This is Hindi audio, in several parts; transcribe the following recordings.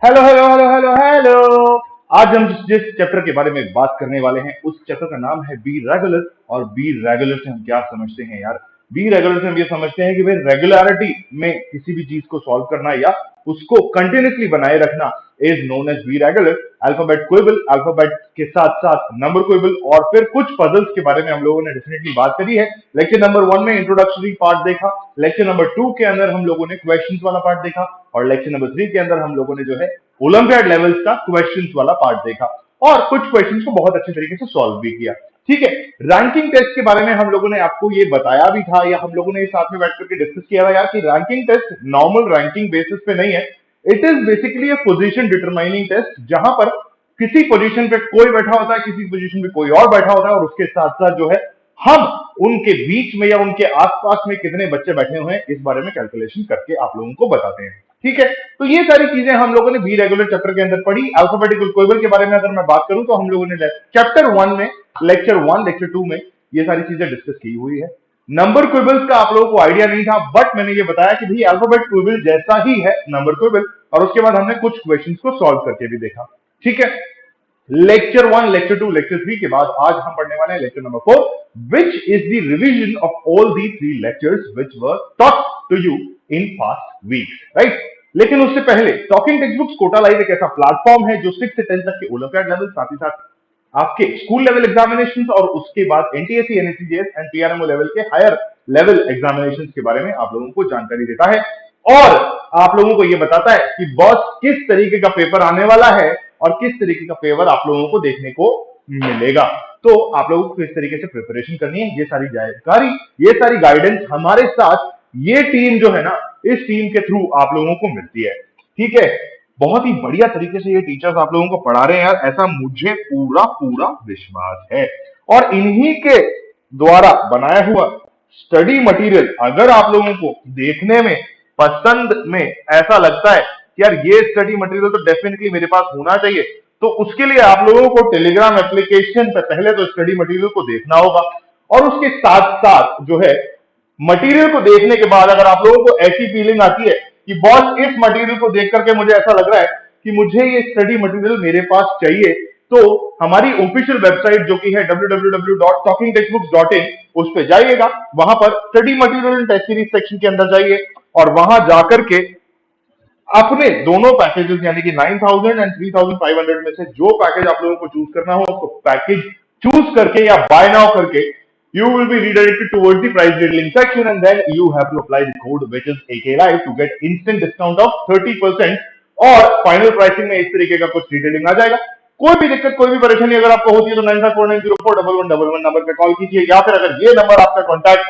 Hello hello hello hello hello. आज हम जिस चैप्टर के बारे में बात करने वाले हैं उस चैप्टर का नाम है बी रेगुलर। और बी रेगुलर से हम क्या समझते हैं यार? बी रेगुलर से हम ये समझते हैं कि भाई रेगुलरिटी में किसी भी चीज को सॉल्व करना या उसको कंटिन्यूसली बनाए रखना is known as be regular. Alphabet quibble, alphabet के साथ साथ नंबर क्विबल और फिर कुछ पजल्स के बारे में हम लोगों ने डेफिनेटली बात करी है। लेक्चर नंबर 1 में इंट्रोडक्टरी पार्ट देखा, लेक्चर नंबर 2 के अंदर हम लोगों ने क्वेश्चंस वाला पार्ट देखा और लेक्चर नंबर 3 के अंदर हम लोगों ने जो है ओलंपियाड लेवल्स का क्वेश्चंस वाला पार्ट देखा और कुछ क्वेश्चंस को बहुत अच्छे तरीके से सॉल्व भी किया। ठीक है, रैंकिंग टेस्ट के बारे में हम लोगों ने आपको ये बताया भी था या हम लोगों ने साथ में बैठ करके डिस्कस किया था यार कि ranking test normal ranking basis पे नहीं है। It is basically a position determining test जहां पर किसी पोजीशन पे कोई बैठा होता है, किसी पोजीशन पे कोई और बैठा होता है और उसके साथ साथ जो है हम उनके बीच में या उनके आसपास में कितने बच्चे बैठे हुए हैं इस बारे में कैलकुलेशन करके आप लोगों को बताते हैं। ठीक है, तो ये सारी चीजें हम लोगों ने बी रेगुलर चैप्टर के अंदर पढ़ी। अल्फाबेटिकल क्वेबल के बारे में अगर मैं बात करूं तो हम लोगों ने चैप्टर 1 में, लेक्चर 1, लेक्चर 2 में ये सारी चीजें डिस्कस की हुई है। नंबर क्विबल्स का आप लोगों को आइडिया नहीं था, बट मैंने ये बताया कि भाई अल्फाबेट क्विबल जैसा ही है नंबर क्विबल, और उसके बाद हमने कुछ क्वेश्चंस को सॉल्व करके भी देखा। ठीक है, लेक्चर 1, लेक्चर 2, लेक्चर 3 के बाद आज हम पढ़ने वाले हैं lecture number 4, which is the revision of all the 3 lectures which were taught to you in past weeks, right? लेकिन उससे पहले talking text books Kota live एक ऐसा प्लेटफॉर्म है जो 6 से 10 तक के ओलंपियाड लेवल, साथ ही साथ आपके स्कूल लेवल एग्जामिनेशंस और उसके बाद एनटीएससी, एनएससीजेएस एंड पीआरएमओ लेवल के हायर लेवल एग्जामिनेशंस के बारे में आप लोगों को जानकारी देता है और आप लोगों को यह बताता है कि बॉस किस तरीके का पेपर आने वाला है और किस तरीके का पेपर आप लोगों को देखने को मिलेगा। तो आप लोगों को किस तरीके से प्रिपरेशन करनी है, ये सारी जानकारी, ये सारी गाइडेंस हमारे साथ ये टीम जो है ना, इस टीम के थ्रू आप लोगों को मिलती है। ठीक है, बहुत ही बढ़िया तरीके से ये टीचर्स आप लोगों को पढ़ा रहे हैं यार, ऐसा मुझे पूरा पूरा विश्वास है। और इन्हीं के द्वारा बनाया हुआ स्टडी मटेरियल अगर आप लोगों को देखने में पसंद में ऐसा लगता है कि यार ये स्टडी मटेरियल तो डेफिनेटली मेरे पास होना चाहिए, तो उसके लिए आप लोगों को टेलीग्राम एप्लीकेशन पे पहले तो स्टडी मटेरियल को देखना होगा और उसके साथ साथ जो है मटेरियल को देखने के बाद अगर आप लोगों को ऐसी फीलिंग आती है कि बॉस इस मटेरियल को देख करके मुझे ऐसा लग रहा है कि मुझे ये स्टडी मटेरियल मेरे पास चाहिए, तो हमारी ऑफिशियल वेबसाइट जो कि है www.talkingtextbooks.in, उस पे जाइएगा, वहां पर study material and test series section के अंदर जाइए और वहां जाकर के अपने दोनों पैकेजेस यानी कि 9000 एंड 3500 में से जो पैकेज आप लोगों को चूज करना हो उसको पैकेज चूज करके या बाय नाउ करके you will be redirected towards the price detailing section and then you have to apply the code which is AK Live to get instant discount of 30% और फाइनल प्राइसिंग में इस तरीके का कुछ डिटेलिंग आ जाएगा। कोई भी दिक्कत, कोई भी परेशानी अगर आपको होती है तो 9549041111 नंबर पे कॉल कीजिए, या फिर अगर ये नंबर आपका कॉन्टैक्ट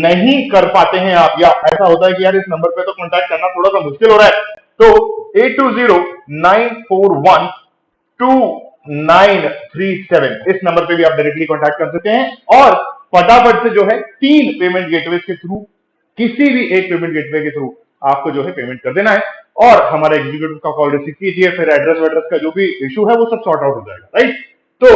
नहीं कर पाते हैं आप, या ऐसा होता है कि यार इस नंबर पे तो कॉन्टैक्ट करना थोड़ा सा मुश्किल हो रहा है, तो 8209412937 इस नंबर पे भी आप डायरेक्टली कांटेक्ट कर सकते हैं और फटाफट से जो है 3 पेमेंट गेटवे के थ्रू, किसी भी एक पेमेंट गेटवे के थ्रू आपको जो है पेमेंट कर देना है और हमारे एग्जीक्यूटिव का कॉल रिसीव कीजिए, फिर एड्रेस वेड्रेस का जो भी इशू है वो सब सॉर्ट आउट हो जाएगा, राइट? तो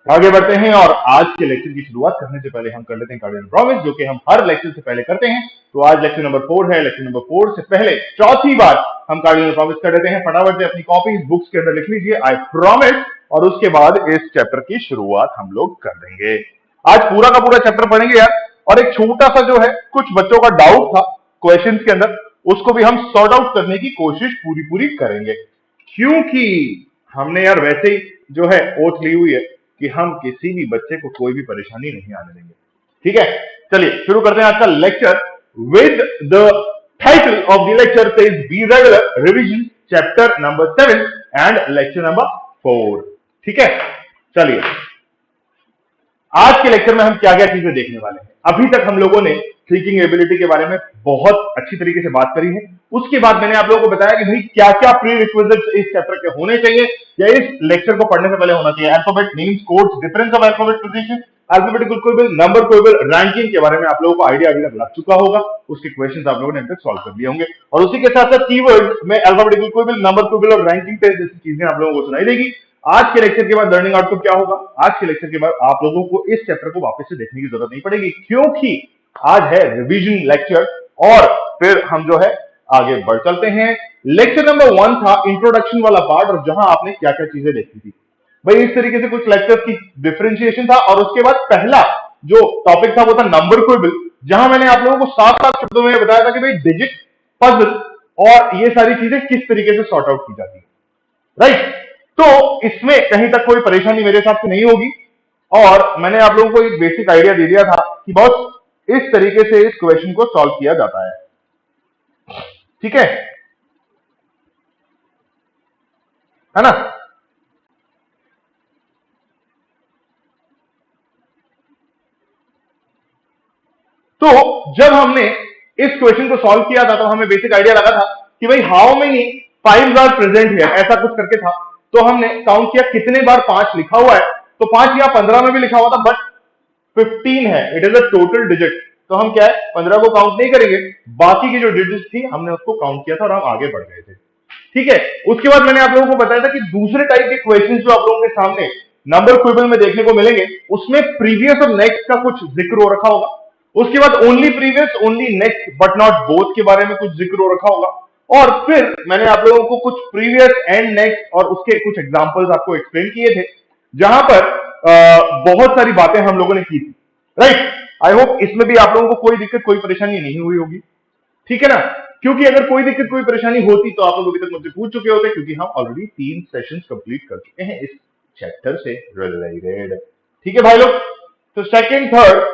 आगे बढ़ते हैं और आज के लेक्चर की शुरुआत करने से पहले हम कर लेते हैं कार्डिनल प्रॉमिस, जो कि हम हर लेक्चर से पहले करते हैं। तो आज लेक्चर नंबर 4 है। लेक्चर नंबर 4 से पहले चौथी बार हम कार्डिनल प्रॉमिस कर लेते हैं। फटाफट से अपनी कॉपी बुक्स के अंदर लिख लीजिए आई प्रॉमिस, और उसके बाद इस चैप्टर की शुरुआत हम लोग कर देंगे। आज पूरा का पूरा चैप्टर पढ़ेंगे यार, और एक छोटा सा जो है कुछ बच्चों का डाउट था क्वेश्चन के अंदर, उसको भी हम सॉर्ट आउट करने की कोशिश पूरी पूरी करेंगे, क्योंकि हमने यार वैसे ही जो है ओथ ली हुई है कि हम किसी भी बच्चे को कोई भी परेशानी नहीं आने देंगे। ठीक है, चलिए शुरू करते हैं आज का lecture with the title of the lecture says be regular revision chapter number 7 and lecture number 4। ठीक है, चलिए आज के लेक्चर में हम क्या क्या चीजें देखने वाले हैं। अभी तक हम लोगों ने थिंकिंग एबिलिटी के बारे में बहुत अच्छी तरीके से बात करी है। उसके बाद मैंने आप लोगों को बताया कि भाई क्या क्या प्री रिक्विजिट्स इस चैप्टर के होने चाहिए या इस लेक्चर को पढ़ने से पहले होना चाहिए। Alphabet, names, codes, difference of alphabet position, alphabetical quibble, number quibble, ranking के बारे में आप लोगों को आइडिया अभी तक लग चुका होगा, उसके क्वेश्चंस आप लोगों ने अभी तक सॉल्व कर लिए होंगे, और उसी के साथ साथ कीवर्ड्स में अल्फाबेटिकल क्विबल, नंबर क्विबल और रैंकिंग टेस्ट जैसी चीजें आप लोगों को सुनाई देगी। आज के लेक्चर के बाद लर्निंग आउटपुट क्या होगा? आज के लेक्चर के बाद आप लोगों को इस चैप्टर को वापस से देखने की जरूरत नहीं पड़ेगी, क्योंकि आज है रिवीजन लेक्चर और फिर हम जो है आगे बढ़ चलते हैं। लेक्चर नंबर 1 था इंट्रोडक्शन वाला पार्ट, और जहां आपने क्या क्या चीजें देखी थी भाई, इस तरीके से कुछ लेक्चर्स की डिफरेंशिएशन था। और उसके बाद पहला जो टॉपिक था वो था नंबर क्विबल, जहां मैंने आप लोगों को साफ साफ शब्दों में बताया था कि भाई डिजिट, पजल और ये सारी चीजें किस तरीके से सॉर्ट आउट की जाती है, राइट। तो इसमें कहीं तक कोई परेशानी मेरे हिसाब से नहीं होगी, और मैंने आप लोगों को एक बेसिक आइडिया दे दिया था कि बस इस तरीके से इस क्वेश्चन को सॉल्व किया जाता है, ठीक है ना। तो जब हमने इस क्वेश्चन को सॉल्व किया था तो हमें बेसिक आइडिया लगा था कि भाई how many fives are present here, ऐसा कुछ करके था। तो हमने काउंट किया कितने बार 5 लिखा हुआ है, तो 5 या 15 में भी लिखा हुआ था, बट 15 है, it is a total digit. तो हम क्या है 15 को काउंट नहीं करेंगे, बाकी की जो डिजिट थी हमने उसको काउंट किया था और हम आगे बढ़ गए थे, ठीक है। उसके बाद मैंने आप लोगों को बताया था कि दूसरे टाइप के क्वेश्चन जो आप लोगों के सामने नंबर क्विबल में देखने को मिलेंगे, उसमें प्रीवियस और नेक्स्ट का कुछ जिक्र हो रखा होगा। उसके बाद only previous, only next but not both के बारे में कुछ जिक्र हो रखा होगा। और फिर मैंने आप लोगों को कुछ प्रीवियस एंड नेक्स्ट और उसके कुछ एग्जांपल्स आपको एक्सप्लेन किए थे, जहां पर बहुत सारी बातें हम लोगों ने की थी, राइट। आई होप इसमें भी आप लोगों को कोई दिक्कत, कोई परेशानी नहीं हुई होगी, ठीक है ना। क्योंकि अगर कोई दिक्कत, कोई परेशानी होती तो आप लोग अभी तक मुझसे पूछ चुके होते, क्योंकि हम ऑलरेडी 3 सेशंस कंप्लीट कर चुके हैं इस चैप्टर से रिलेटेड, ठीक है भाई लोग। तो सेकंड, थर्ड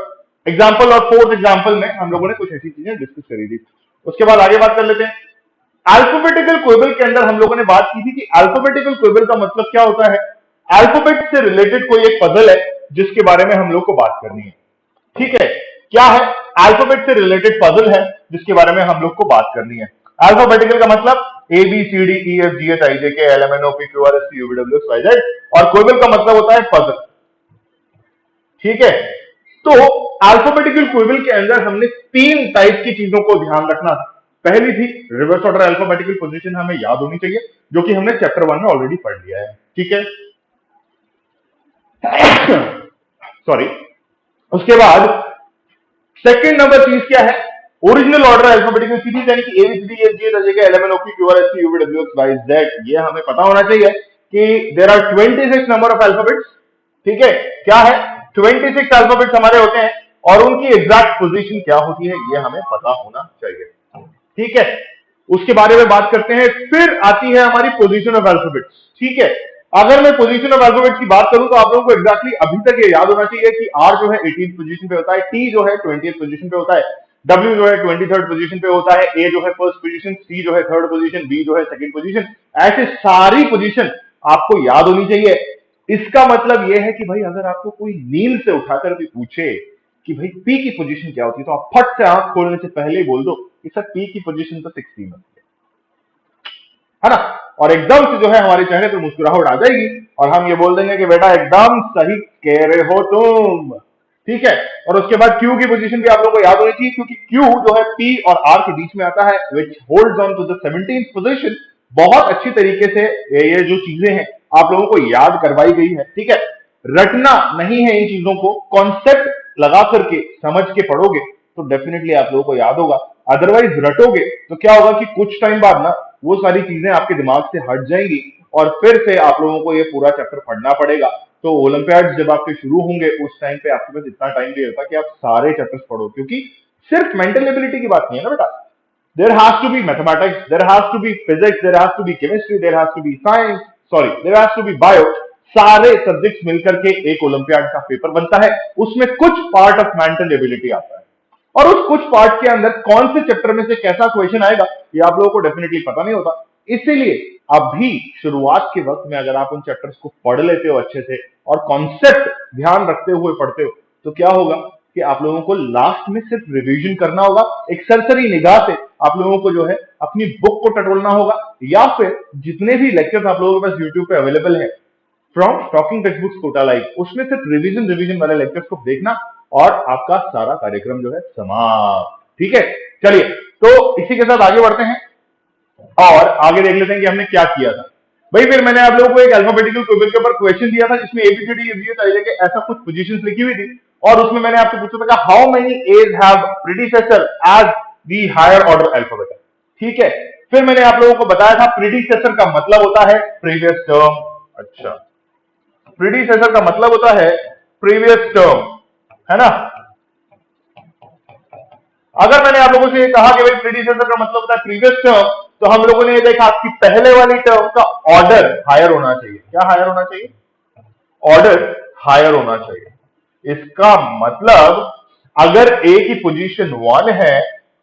एग्जांपल और फोर्थ एग्जांपल में हम लोगों ने कुछ ऐसी चीजें डिस्कस करी थी। उसके बाद आगे बात कर लेते हैं। अल्फाबेटिकल क्विबल के अंदर हम लोगों ने बात की थी कि अल्फाबेटिकल क्विबल का मतलब क्या होता है। अल्फाबेट से रिलेटेड कोई एक पजल है जिसके बारे में हम लोग को बात करनी है, ठीक है। क्या है? अल्फाबेट से रिलेटेड पजल है जिसके बारे में हम लोग को बात करनी है। अल्फाबेटिकल का मतलब A B C D E F G H I J K L M N O P Q R S T U V W X Y Z, और क्विबल का मतलब होता है पजल, ठीक है। तो अल्फाबेटिकल क्विबल के अंदर हमने 3 टाइप की चीजों को ध्यान रखना था। पहली थी रिवर्स ऑर्डर अल्फाबेटिकल पोजीशन, हमें याद होनी चाहिए, जो कि हमने चैप्टर 1 में ऑलरेडी पढ़ लिया है, ठीक है। सॉरी। उसके बाद सेकंड नंबर चीज क्या है? ओरिजिनल ऑर्डर अल्फाबेटिकल सीरीज, यानी कि A B C D F G H I J K L M N O P Q R S T U V W X Y Z. ये हमें पता होना चाहिए कि there are 26 number of alphabets, ठीक है। क्या है? 26 अल्फाबेट्स हमारे होते हैं, और उनकी एग्जैक्ट पोजीशन क्या होती है ये हमें पता होना चाहिए, ठीक है। उसके बारे में बात करते हैं। फिर आती है हमारी पोजीशन ऑफ अल्फाबेट्स, ठीक है। अगर मैं पोजीशन ऑफ अल्फाबेट्स की बात करूं तो आप लोगों को एग्जैक्टली अभी तक ये याद होना चाहिए कि आर जो है 18th पोजीशन पे होता है, टी जो है 20th पोजीशन पे होता है, डब्ल्यू जो है 23rd पोजीशन पे होता है, ए जो है फर्स्ट पोजीशन, सी जो है थर्ड पोजीशन, बी जो है सेकंड पोजीशन। ऐसे सारी पोजीशन आपको याद होनी चाहिए। इसका मतलब यह है कि भाई अगर आपको कोई नींद से उठाकर भी पूछे कि भाई पी की पोजीशन क्या होती है, तो आप फट से आंख खोलने से पहले ही बोल दो कि सर पी की पोजीशन तो 16 होती है ना। और एकदम से जो है हमारे चेहरे पे मुस्कुराहट आ जाएगी और हम ये बोल देंगे कि बेटा एकदम सही कह रहे हो तुम, ठीक है। और उसके बाद क्यू की पोजीशन भी आप लोगों को याद होनी चाहिए, क्योंकि क्यू जो है पी और आर के बीच में आता है, which holds on to the 17th position. बहुत अच्छी तरीके से ये जो चीजें हैं आप लोगों को याद करवाई गई है, ठीक है। रटना नहीं है इन चीजों को, कॉन्सेप्ट लगा करके समझ के पढ़ोगे तो डेफिनेटली आप लोगों को याद होगा। अदरवाइज रटोगे तो क्या होगा कि कुछ टाइम बाद ना वो सारी चीजें आपके दिमाग से हट जाएंगी और फिर से आप लोगों को ये पूरा चैप्टर पढ़ना पड़ेगा। तो ओलंपियाड जब आपके शुरू होंगे उस टाइम पे आपके पास इतना टाइम नहीं रहता कि आप सारे चैप्टर्स पढ़ो, क्योंकि सिर्फ मेंटल एबिलिटी की बात नहीं है ना बेटा। There has to be mathematics, there has to be physics, there has to be chemistry, there has to be science, sorry there has to be bio. सारे सब्जेक्ट्स मिलकर के एक ओलंपियाड का पेपर बनता है। उसमें कुछ पार्ट ऑफ मेंटल एबिलिटी आता है, और उस कुछ पार्ट के अंदर कौन से चैप्टर में से कैसा क्वेश्चन आएगा ये आप लोगों को डेफिनेटली पता नहीं होता। इसीलिए अभी शुरुआत के वक्त में अगर आप उन चैप्टर्स को पढ़ लेते हो अच्छे से और कॉन्सेप्ट ध्यान रखते हुए पढ़ते हो, तो क्या होगा कि आप लोगों को लास्ट में सिर्फ रिवीजन करना होगा। एक सरसरी निगाह से आप लोगों को जो है अपनी बुक को टटोलना होगा, या फिर जितने भी लेक्चर्स आप लोगों के पास यूट्यूब पे अवेलेबल है from talking text books Kota live, उसमें सिर्फ रिवीजन वाले लेक्चर्स को देखना और आपका सारा कार्यक्रम जो है समाप्त, ठीक है। चलिए तो इसी के साथ आगे बढ़ते हैं और आगे देख लेते हैं कि हमने क्या किया था भाई। फिर मैंने आप लोगों को एक अल्फाबेटिकल क्विबल के ऊपर क्वेश्चन दिया था जिसमें एबीसीडी एफजी के ऐसा कुछ पोजीशंस लिखी हुई थी, और उसमें मैंने आपसे पूछा था how many Es have predecessor as the higher order alphabet. ठीक है। फिर मैंने आप लोगों को बताया था प्रीडिसेसर का मतलब होता है प्रीवियस टर्म। अच्छा, प्रीडिसेसर का मतलब होता है प्रीवियस टर्म, है ना। अगर मैंने आप लोगों से ये कहा कि भाई प्रीडिसेसर का मतलब होता है प्रीवियस टर्म, तो हम लोगों ने ये देखा कि पहले वाली टर्म का ऑर्डर हायर होना चाहिए। क्या हायर होना चाहिए? ऑर्डर हायर होना चाहिए। इसका मतलब अगर ए की पोजीशन 1 है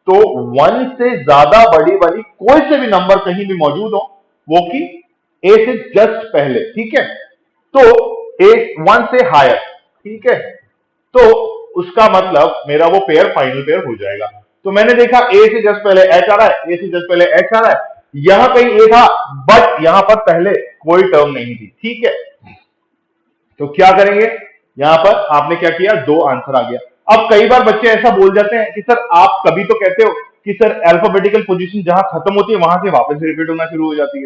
तो 1 से ज्यादा बड़ी वाली कोई से भी नंबर कहीं भी मौजूद हो, वो कि ए से जस्ट पहले, ठीक है, तो ए 1 से हायर, ठीक है, तो उसका मतलब मेरा वो पेयर फाइनल पेयर हो जाएगा। तो मैंने देखा ए से जस्ट पहले एच आ रहा है, ए से जस्ट पहले एच आ रहा है, यहां कहीं ए था, बट यहां पर पहले कोई टर्म नहीं थी, ठीक है। तो क्या करेंगे? यहां पर आपने क्या किया, दो आंसर आ गया। अब कई बार बच्चे ऐसा बोल जाते हैं कि सर आप कभी तो कहते हो कि सर अल्फाबेटिकल पोजीशन जहां खत्म होती है वहां से वापस रिपीट होना शुरू हो जाती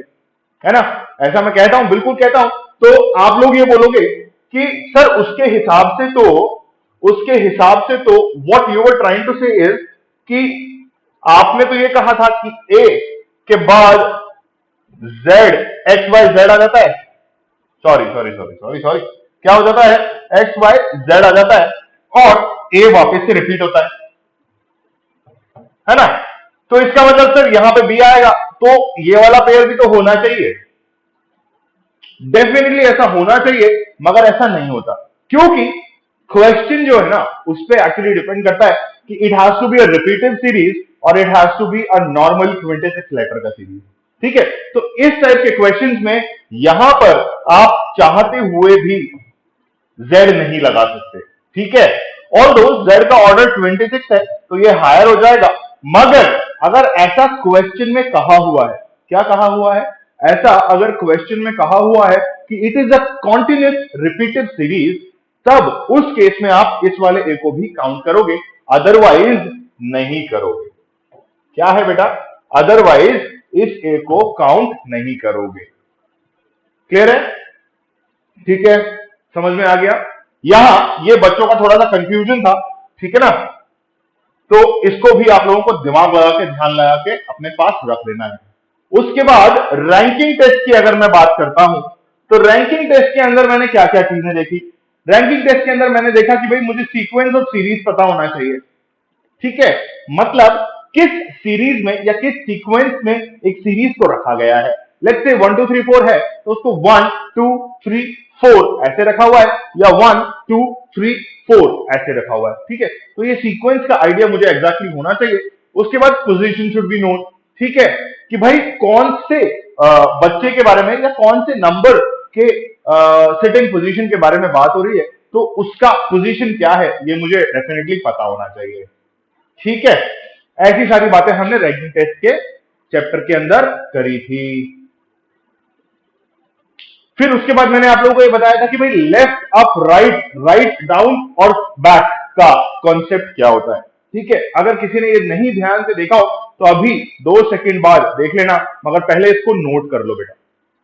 है ना। ऐसा मैं कहता हूं, बिल्कुल कहता हूं। तो आप लोग ये बोलोगे कि सर उसके हिसाब से तो what you were trying to say is कि आपने तो ये कहा था कि ए के बाद जेड, एक्स वाई जेड आ जाता है। Sorry sorry sorry sorry sorry, क्या हो जाता है? एक्स वाई जेड आ जाता है और ए वापस से रिपीट होता है ना। तो इसका मतलब सर यहां पे बी आएगा, तो ये वाला पेयर भी तो होना चाहिए। डेफिनेटली ऐसा होना चाहिए, मगर ऐसा नहीं होता, क्योंकि क्वेश्चन जो है ना उस पर एक्चुअली डिपेंड करता है कि it has to be a repeated series और it has to be a normal 26 letter का सीरीज, ठीक है। तो इस टाइप के क्वेश्चंस में यहां पर आप चाहते हुए भी जेड नहीं लगा सकते, ठीक है। ऑल दो जेड का ऑर्डर 26 है तो ये हायर हो जाएगा, मगर अगर ऐसा क्वेश्चन में कहा हुआ है, क्या कहा हुआ है, ऐसा अगर क्वेश्चन में कहा हुआ है कि it is a continuous repeated series, तब उस केस में आप इस वाले ए को भी काउंट करोगे, अदरवाइज नहीं करोगे। क्या है बेटा? अदरवाइज इस ए को काउंट नहीं करोगे। क्लियर है? ठीक है, समझ में आ गया। यहां ये बच्चों का थोड़ा सा कंफ्यूजन था, ठीक है ना। तो इसको भी आप लोगों को दिमाग लगा के, ध्यान लगा के अपने पास रख लेना है। उसके बाद रैंकिंग टेस्ट की अगर मैं बात करता हूं, तो रैंकिंग टेस्ट के अंदर मैंने क्या क्या चीजें देखी। रैंकिंग टेस्ट के अंदर मैंने देखा कि भाई मुझे सीक्वेंस और सीरीज पता होना चाहिए, ठीक है। मतलब किस सीरीज में या किस सीक्वेंस में एक सीरीज को रखा गया है। लेट्स से 1 2 3 4 है तो उसको 1 2 3 4 ऐसे रखा हुआ है, या 1 2 3 4 ऐसे रखा हुआ है, ठीक है। तो ये सीक्वेंस का आइडिया मुझे एग्जैक्टली होना चाहिए। उसके बाद पोजीशन शुड बी नोन, ठीक है, कि भाई कौन से बच्चे के बारे में या कौन से नंबर के सिटिंग पोजीशन के बारे में बात हो रही है, तो उसका पोजीशन क्या है ये मुझे डेफिनेटली पता होना चाहिए, ठीक है। ऐसी सारी बातें हमने रैंकिंग टेस्ट के चैप्टर के अंदर करी थी। फिर उसके बाद मैंने आप लोगों को ये बताया था कि भाई left up right, write down और बैक का कॉन्सेप्ट क्या होता है, ठीक है। अगर किसी ने ये नहीं ध्यान से देखा हो तो अभी 2 सेकंड बाद देख लेना, मगर पहले इसको नोट कर लो बेटा।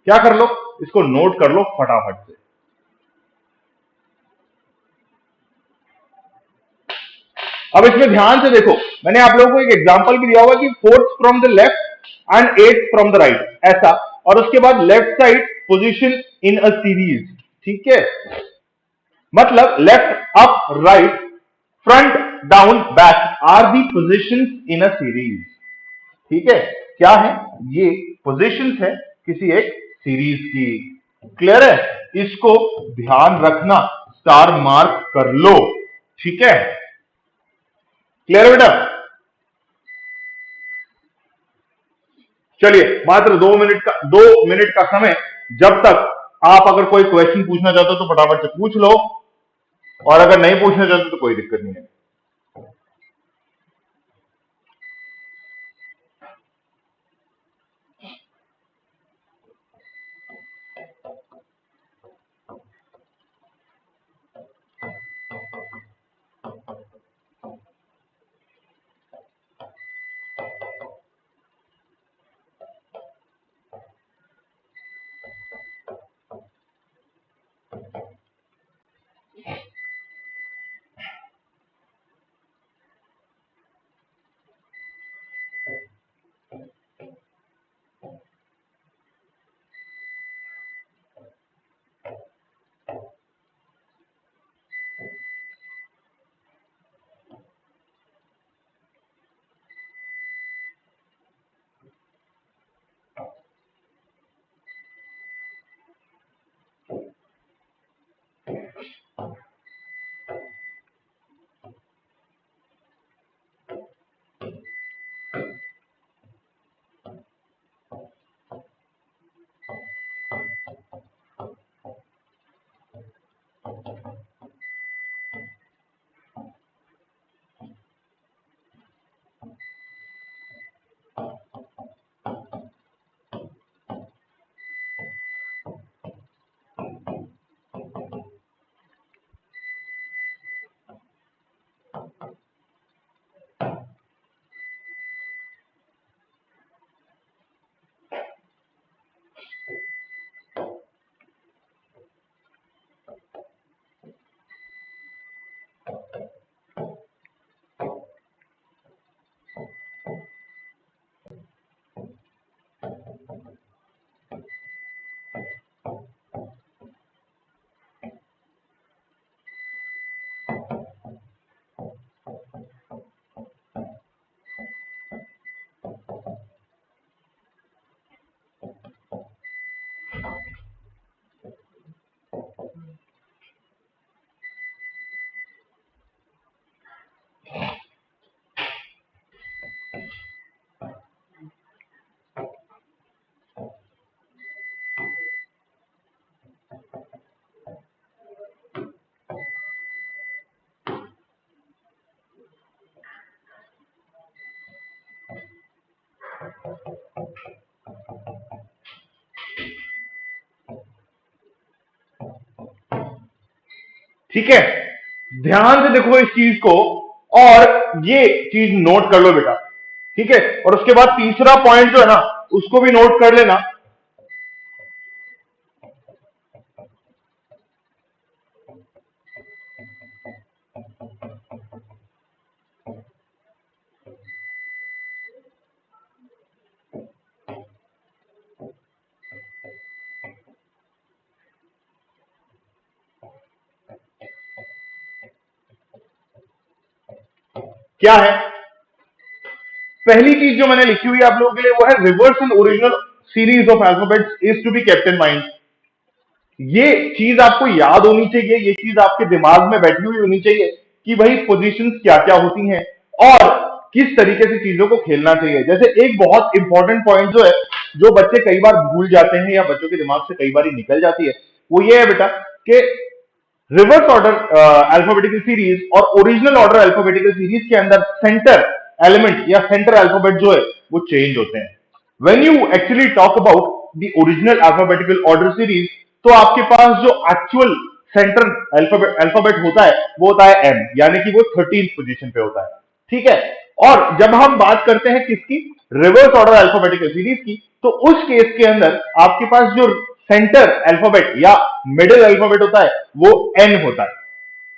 क्या कर लो? इसको नोट कर लो फटाफट से। अब इसमें ध्यान से देखो, मैंने आप लोगों को एक एग्जांपल भी दिया हुआ कि fourth from the left and eight from the right, ऐसा, और उसके बाद left side position in a series, ठीक है। मतलब left up right front down back are the position in a series, ठीक है। क्या है ये? पोजीशंस है किसी एक सीरीज की। क्लियर है? इसको ध्यान रखना, स्टार मार्क कर लो, ठीक है। क्लियर है बेटा? चलिए, मात्र 2 मिनट का समय, जब तक आप अगर कोई क्वेश्चन पूछना चाहते हो तो फटाफट से पूछ लो, और अगर नहीं पूछना चाहते तो कोई दिक्कत नहीं है। ठीक है, ध्यान से देखो इस चीज को और ये चीज नोट कर लो बेटा। ठीक है, और उसके बाद तीसरा पॉइंट जो है ना उसको भी नोट कर लेना। क्या है पहली चीज जो मैंने लिखी हुई है आप लोगों के लिए, वो है reverse and original series of alphabets is to be kept in mind. ये चीज आपको याद होनी चाहिए, ये चीज आपके दिमाग में बैठी हुई होनी चाहिए कि भाई पोजीशंस क्या क्या होती हैं और किस तरीके से चीजों को खेलना चाहिए। जैसे एक बहुत इंपॉर्टेंट पॉइंट जो है, जो बच्चे कई बार भूल जाते हैं या बच्चों के दिमाग से कई बार निकल जाती है, वो ये है बेटा कि रिवर्स ऑर्डर अल्फाबेटिकल सीरीज और ओरिजिनल ऑर्डर अल्फाबेटिकल सीरीज के अंदर सेंटर एलिमेंट या सेंटर अल्फाबेट जो है वो चेंज होते हैं। When you actually talk about the original alphabetical order series, तो आपके पास जो एक्चुअल सेंटर अल्फाबेट होता है वो होता है एम, यानी कि वो 13th पोजीशन पे होता है। ठीक है, और जब हम बात करते हैं किसकी, रिवर्स ऑर्डर अल्फाबेटिकल सीरीज की, तो उस केस के अंदर आपके पास जो सेंटर अल्फाबेट या मिडिल अल्फाबेट होता है वो एन होता है।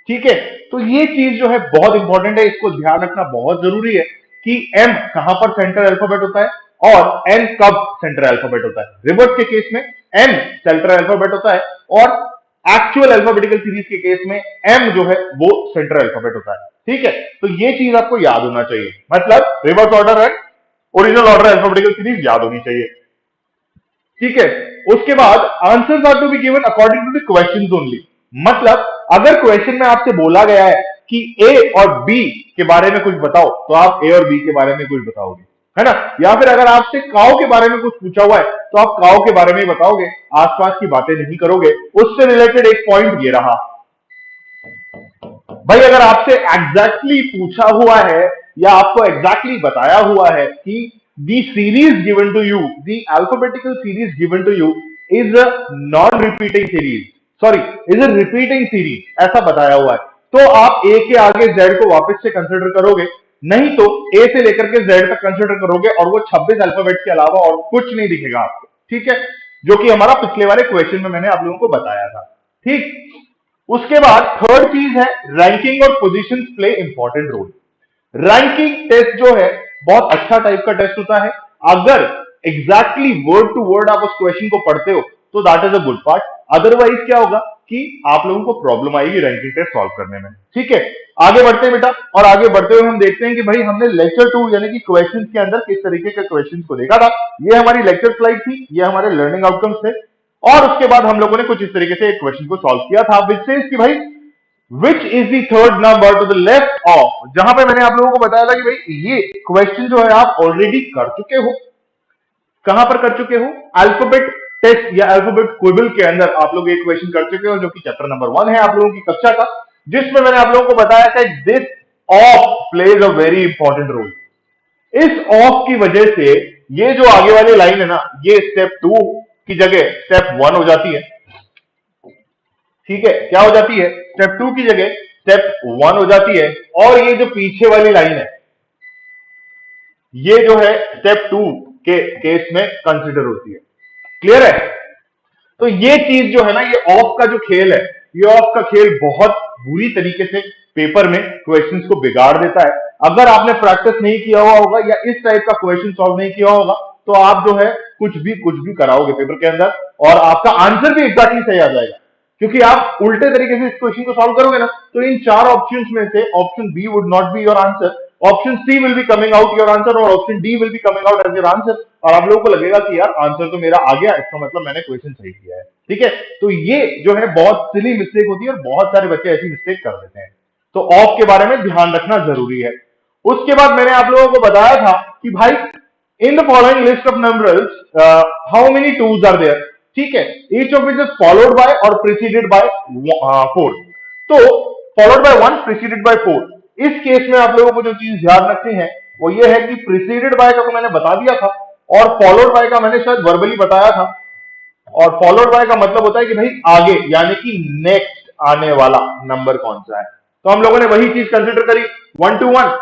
ठीक है, तो ये चीज जो है बहुत इंपॉर्टेंट है, इसको ध्यान रखना बहुत जरूरी है कि एम कहां पर सेंटर अल्फाबेट होता है और एन कब सेंटर अल्फाबेट होता है। रिवर्स के केस में एन सेंटर अल्फाबेट होता है और एक्चुअल अल्फाबेटिकल सीरीज के केस में एम जो है वो सेंटर अल्फाबेट होता है। ठीक है, तो ये चीज आपको याद होना चाहिए, मतलब reverse order and original order alphabetical series याद होनी चाहिए। ठीक है, उसके बाद answers are to be given according to the questions only. मतलब अगर क्वेश्चन में आपसे बोला गया है कि ए और बी के बारे में कुछ बताओ, तो आप ए और बी के बारे में कुछ बताओगे, है ना। या फिर अगर आपसे काऊ के बारे में कुछ पूछा हुआ है तो आप काऊ के बारे में ही बताओगे, आसपास की बातें नहीं करोगे। उससे रिलेटेड एक पॉइंट ये रहा भाई, अगर आपसे एग्जैक्टली पूछा हुआ है या आपको एग्जैक्टली बताया हुआ है कि the series given to you, the alphabetical series given to you is a non repeating series, sorry is a repeating series, ऐसा बताया हुआ है, तो आप ए के आगे जेड को वापस से कंसिडर करोगे, नहीं तो ए से लेकर के जेड तक कंसिडर करोगे और वो 26 अल्फाबेट के अलावा और कुछ नहीं दिखेगा आपको। ठीक है, जो कि हमारा पिछले वाले क्वेश्चन में मैंने आप लोगों को बताया था। ठीक, उसके बाद थर्ड चीज है रैंकिंग और position play important role. Ranking test जो है बहुत अच्छा टाइप का टेस्ट होता है। अगर एग्जैक्टली वर्ड टू वर्ड आप उस क्वेश्चन को पढ़ते हो तो that is a good part, otherwise क्या होगा कि आप लोगों को प्रॉब्लम आएगी रैंकिंग टेस्ट सॉल्व करने में। ठीक है, आगे बढ़ते हैं बेटा, और आगे बढ़ते हुए हम देखते हैं कि भाई हमने लेक्चर 2 यानी कि क्वेश्चन के अंदर किस तरीके के क्वेश्चन को देखा था। ये हमारी लेक्चर स्लाइड थी, ये हमारे लर्निंग आउटकम्स थे, और उसके बाद हम लोगों ने कुछ इस तरीके से एक क्वेश्चन को सॉल्व किया था विच सेज कि भाई which is the third number two the left of, जहां पे मैंने आप लोगों को बताया था कि भाई ये क्वेश्चन जो है आप ऑलरेडी कर चुके हो। कहां पर कर चुके हो, अल्फाबेट टेस्ट या अल्फाबेट क्विबल के अंदर आप लोग एक क्वेश्चन कर चुके हो जो कि चैप्टर नंबर 1 है आप लोगों की कक्षा का, जिसमें मैंने आप लोगों को बताया था this of plays a very important role. इस ऑफ की वजह से ये जो आगे वाली लाइन है ना, ये स्टेप 2 की जगह स्टेप 1 हो जाती है। ठीक है, क्या हो जाती है, स्टेप 2 की जगह स्टेप 1 हो जाती है, और ये जो पीछे वाली लाइन है ये जो है स्टेप 2 के केस में कंसिडर होती है। क्लियर है, तो ये चीज जो है ना, ये ऑफ का जो खेल है ये ऑफ का खेल बहुत बुरी तरीके से पेपर में क्वेश्चंस को बिगाड़ देता है। अगर आपने प्रैक्टिस नहीं किया हुआ होगा या इस टाइप का क्वेश्चन सॉल्व नहीं किया होगा तो आप जो है कुछ भी कराओगे पेपर के अंदर और आपका आंसर भी एग्जैक्टली सही आ जाएगा, क्योंकि आप उल्टे तरीके से इस क्वेश्चन को सॉल्व करोगे ना तो इन चार ऑप्शंस में से option B would not be your answer, option C will be coming out your answer और option D will be coming out as your answer, और आप लोगों को लगेगा कि यार आंसर तो मेरा आ गया, इसका मतलब मैंने क्वेश्चन सही किया है। ठीक है, तो ये जो है बहुत सिली मिस्टेक होती है और बहुत सारे बच्चे ऐसी मिस्टेक कर देते हैं, तो ऑफ के बारे में ध्यान रखना जरूरी है। उसके बाद मैंने आप लोगों को बताया था कि भाई in the following list of numbers how many twos are there, ठीक है, each of which is followed by और प्रीसीडेड बाय 4, तो फॉलोड बाय 1 प्रीसीडेड बाय 4, इस केस में आप लोगों को जो चीज ध्यान रखनी है वो ये है कि प्रीसीडेड बाय का तो मैंने बता दिया था और फॉलोड बाय का मैंने शायद वर्बली बताया था, और फॉलोड बाय का मतलब होता है कि भाई आगे यानी कि नेक्स्ट आने वाला नंबर कौन सा है, तो हम लोगों ने वही चीज कंसिडर करी 1 to 1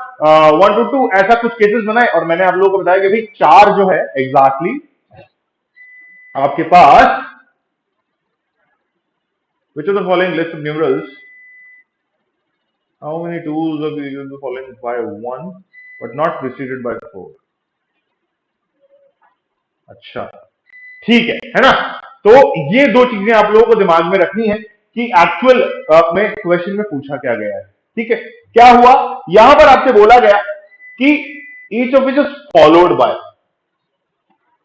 1 to 2 ऐसा कुछ केसेस बनाए और मैंने आप लोगों को बताया कि भाई 4 जो है एग्जैक्टली आपके पास which of the following list of numerals how many twos are the following by 1 but not preceded by 4, अच्छा ठीक है ना, तो ये दो चीजें आप लोगों को दिमाग में रखनी है कि एक्चुअल में क्वेश्चन में पूछा क्या गया है। ठीक है, क्या हुआ यहां पर आपसे बोला गया कि each of which is followed bye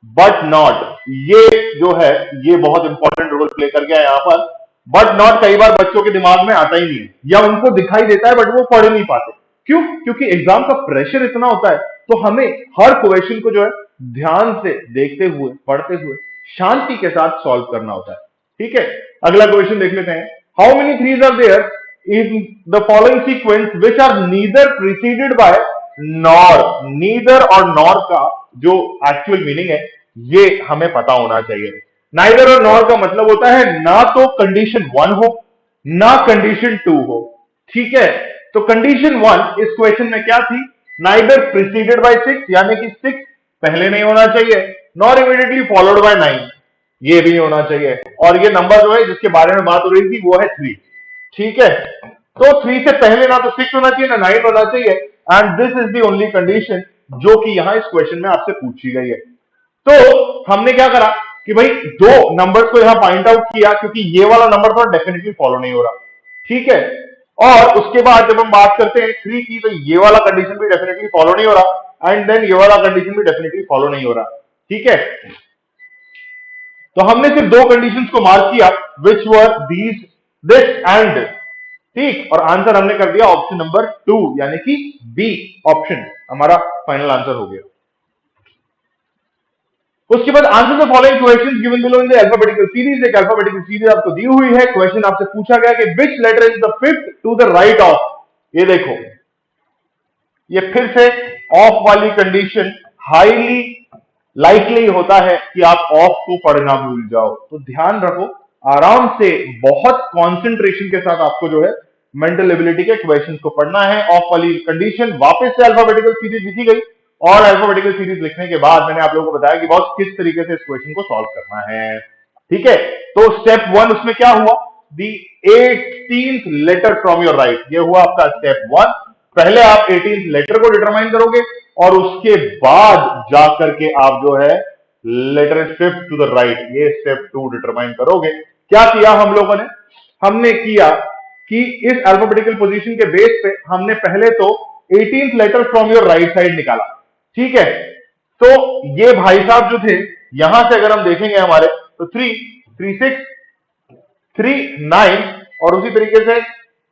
but not, ये जो है ये बहुत इंपॉर्टेंट रोल प्ले कर गया यहां पर, बट नॉट कई बार बच्चों के दिमाग में आता ही नहीं है या उनको दिखाई देता है बट वो पढ़ नहीं पाते, क्यों, क्योंकि एग्जाम का प्रेशर इतना होता है तो हमें हर क्वेश्चन को जो है ध्यान से देखते हुए पढ़ते हुए शांति के साथ सॉल्व करना होता है। ठीक है, अगला क्वेश्चन देख लेते हैं, how many threes are there in the following sequence which are neither preceded by nor, neither और नॉर का जो एक्चुअल मीनिंग है ये हमें पता होना चाहिए। नाइदर और नॉर का मतलब होता है ना तो कंडीशन 1 हो ना कंडीशन 2 हो। ठीक है, तो कंडीशन 1 इस क्वेश्चन में क्या थी, नाइदर प्रीसीडेड बाय 6 यानी कि 6 पहले नहीं होना चाहिए, नॉर इमीडिएटली फॉलोड बाय 9 ये भी होना चाहिए, और ये नंबर जो है जिसके बारे में बात हो रही थी वो है 3। ठीक है, तो 3 से पहले ना तो 6 होना चाहिए ना 9 होना चाहिए, and this is the only condition जो कि यहां इस क्वेश्चन में आपसे पूछी गई है। तो हमने क्या करा कि भाई दो नंबर्स को यहां पॉइंट आउट किया क्योंकि ये वाला नंबर तो डेफिनेटली फॉलो नहीं हो रहा। ठीक है, और उसके बाद जब हम बात करते हैं 3 की तो ये वाला कंडीशन भी डेफिनेटली फॉलो नहीं हो रहा एंड देन ये वाला कंडीशन भी डेफिनेटली फॉलो नहीं हो रहा। ठीक है, तो हमने सिर्फ दो कंडीशंस को मार्क किया विच वर दीज दिस एंड, ठीक, और आंसर हमने कर दिया ऑप्शन नंबर 2 यानी कि बी ऑप्शन हमारा फाइनल आंसर हो गया। उसके बाद answer the following questions given below in the alphabetical series, एक अल्फाबेटिकल सीरीज आपको दी हुई है, क्वेश्चन आपसे पूछा गया कि which letter is the fifth to the right of, ये देखो ये फिर से ऑफ वाली कंडीशन हाईली लाइकली होता है कि आप ऑफ को पढ़ना भूल जाओ, तो ध्यान रखो आराम से बहुत कंसंट्रेशन के साथ आपको जो है मेंटल एबिलिटी के क्वेश्चंस को पढ़ना है। ऑफ वाली कंडीशन वापस से अल्फाबेटिकल सीरीज लिखी गई और अल्फाबेटिकल सीरीज लिखने के बाद मैंने आप लोगों को बताया कि बहुत किस तरीके से इस क्वेश्चन को सॉल्व करना है। ठीक है, तो स्टेप 1 उसमें क्या हुआ, the 18th letter from your right, ये हुआ आपका स्टेप 1, पहले आप 18th लेटर को डिटरमाइन करोगे और उसके बाद जाकर के आप जो है letter fifth to the right ये स्टेप 2 डिटरमाइन करोगे। क्या किया हम लोगों ने, हमने किया कि इस अल्फाबेटिकल पोजीशन के बेस पे हमने पहले तो 18th letter from your right side निकाला। ठीक है, तो ये भाई साहब जो थे यहां से अगर हम देखेंगे हमारे तो 3 3 6 3 9 और उसी तरीके से